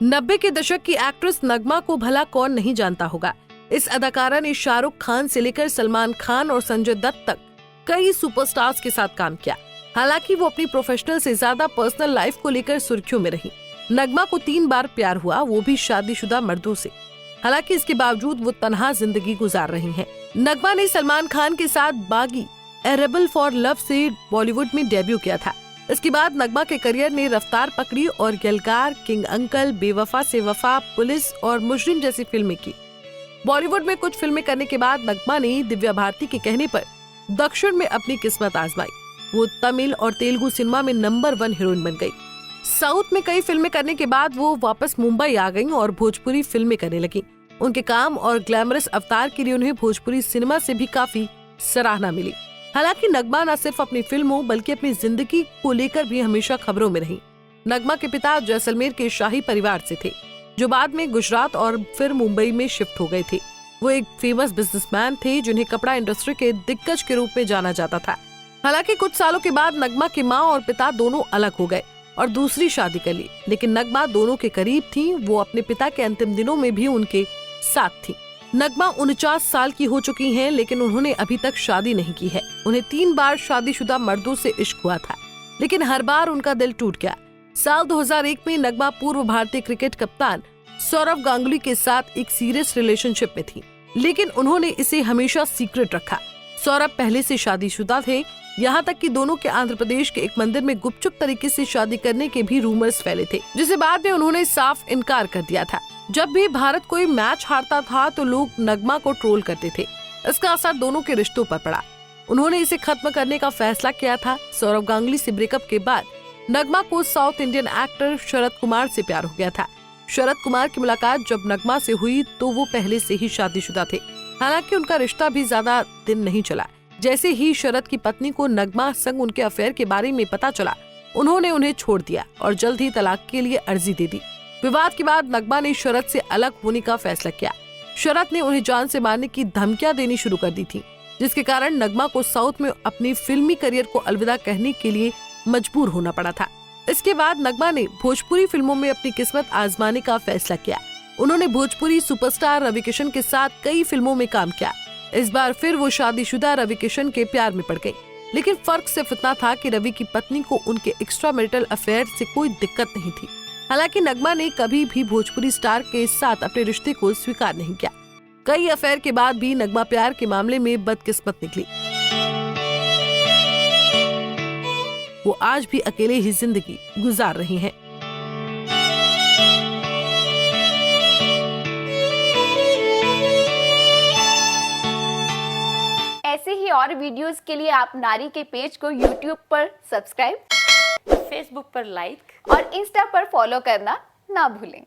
90 के दशक की एक्ट्रेस नगमा को भला कौन नहीं जानता होगा। इस अदाकारा ने शाहरुख खान से लेकर सलमान खान और संजय दत्त तक कई सुपरस्टार्स के साथ काम किया। हालांकि वो अपनी प्रोफेशनल से ज्यादा पर्सनल लाइफ को लेकर सुर्खियों में रही। नगमा को 3 बार प्यार हुआ, वो भी शादीशुदा मर्दों से। हालांकि इसके बावजूद वो तन्हा जिंदगी गुजार रही हैं। नगमा ने सलमान खान के साथ बागी, ए रेबल फॉर लव से बॉलीवुड में डेब्यू किया था। इसके बाद नगमा के करियर ने रफ्तार पकड़ी और यलगार, किंग अंकल, बेवफा से वफा, पुलिस और मुजरिम जैसी फिल्में की। बॉलीवुड में कुछ फिल्में करने के बाद नगमा ने दिव्या भारती के कहने पर दक्षिण में अपनी किस्मत आजमाई। वो तमिल और तेलुगु सिनेमा में नंबर 1 हीरोइन बन गई। साउथ में कई फिल्में करने के बाद वो वापस मुंबई आ गईं और भोजपुरी फिल्में करने लगी। उनके काम और ग्लैमरस अवतार के लिए उन्हें भोजपुरी सिनेमा से भी काफी सराहना मिली। हालांकि नगमा न सिर्फ अपनी फिल्मों बल्कि अपनी जिंदगी को लेकर भी हमेशा खबरों में रही। नगमा के पिता जैसलमेर के शाही परिवार से थे, जो बाद में गुजरात और फिर मुंबई में शिफ्ट हो गए थे। वो एक फेमस बिजनेसमैन थे जिन्हें कपड़ा इंडस्ट्री के दिग्गज के रूप में जाना जाता था। हालांकि कुछ सालों के बाद नगमा की माँ और पिता दोनों अलग हो गए और दूसरी शादी कर ली, लेकिन नगमा दोनों के करीब थी। वो अपने पिता के अंतिम दिनों में भी उनके साथ थी। नगमा 49 साल की हो चुकी हैं, लेकिन उन्होंने अभी तक शादी नहीं की है। उन्हें 3 बार शादीशुदा मर्दों से इश्क हुआ था, लेकिन हर बार उनका दिल टूट गया। साल 2001 में नगमा पूर्व भारतीय क्रिकेट कप्तान सौरव गांगुली के साथ एक सीरियस रिलेशनशिप में थी, लेकिन उन्होंने इसे हमेशा सीक्रेट रखा। सौरभ पहले से शादीशुदा थे, यहाँ तक कि दोनों के आंध्र प्रदेश के एक मंदिर में गुपचुप तरीके से शादी करने के भी रूमर्स फैले थे, जिसे बाद में उन्होंने साफ इनकार कर दिया था। जब भी भारत कोई मैच हारता था तो लोग नगमा को ट्रोल करते थे। इसका असर दोनों के रिश्तों पर पड़ा। उन्होंने इसे खत्म करने का फैसला किया था। सौरव गांगुली से ब्रेकअप के बाद नगमा को south Indian actor Sharad Kumar से प्यार हो गया था। शरद कुमार की मुलाकात जब नगमा से हुई तो वो पहले से ही शादीशुदा थे। हालांकि उनका रिश्ता भी ज्यादा दिन नहीं चला। जैसे ही शरद की पत्नी को नगमा संग उनके अफेयर के बारे में पता चला, उन्होंने उन्हें छोड़ दिया और जल्द ही तलाक के लिए अर्जी दे दी। विवाद के बाद नगमा ने शरद से अलग होने का फैसला किया। शरद ने उन्हें जान से मारने की धमकियां देनी शुरू कर दी थी, जिसके कारण नगमा को साउथ में अपनी फिल्मी करियर को अलविदा कहने के लिए मजबूर होना पड़ा था। इसके बाद नगमा ने भोजपुरी फिल्मों में अपनी किस्मत आजमाने का फैसला किया। उन्होंने भोजपुरी सुपरस्टार रवि किशन के साथ कई फिल्मों में काम किया। इस बार फिर वो शादीशुदा रवि किशन के प्यार में पड़ गई, लेकिन फर्क सिर्फ इतना था कि रवि की पत्नी को उनके एक्स्ट्रा मैरिटल अफेयर से कोई दिक्कत नहीं थी। हालांकि नगमा ने कभी भी भोजपुरी स्टार के साथ अपने रिश्ते को स्वीकार नहीं किया। कई अफेयर के बाद भी नगमा प्यार के मामले में बदकिस्मत निकली। वो आज भी अकेले ही जिंदगी गुजार रही हैं। ऐसे ही और वीडियोस के लिए आप नारी के पेज को YouTube पर सब्सक्राइब, फेसबुक पर लाइक और इंस्टा पर फॉलो करना ना भूलें।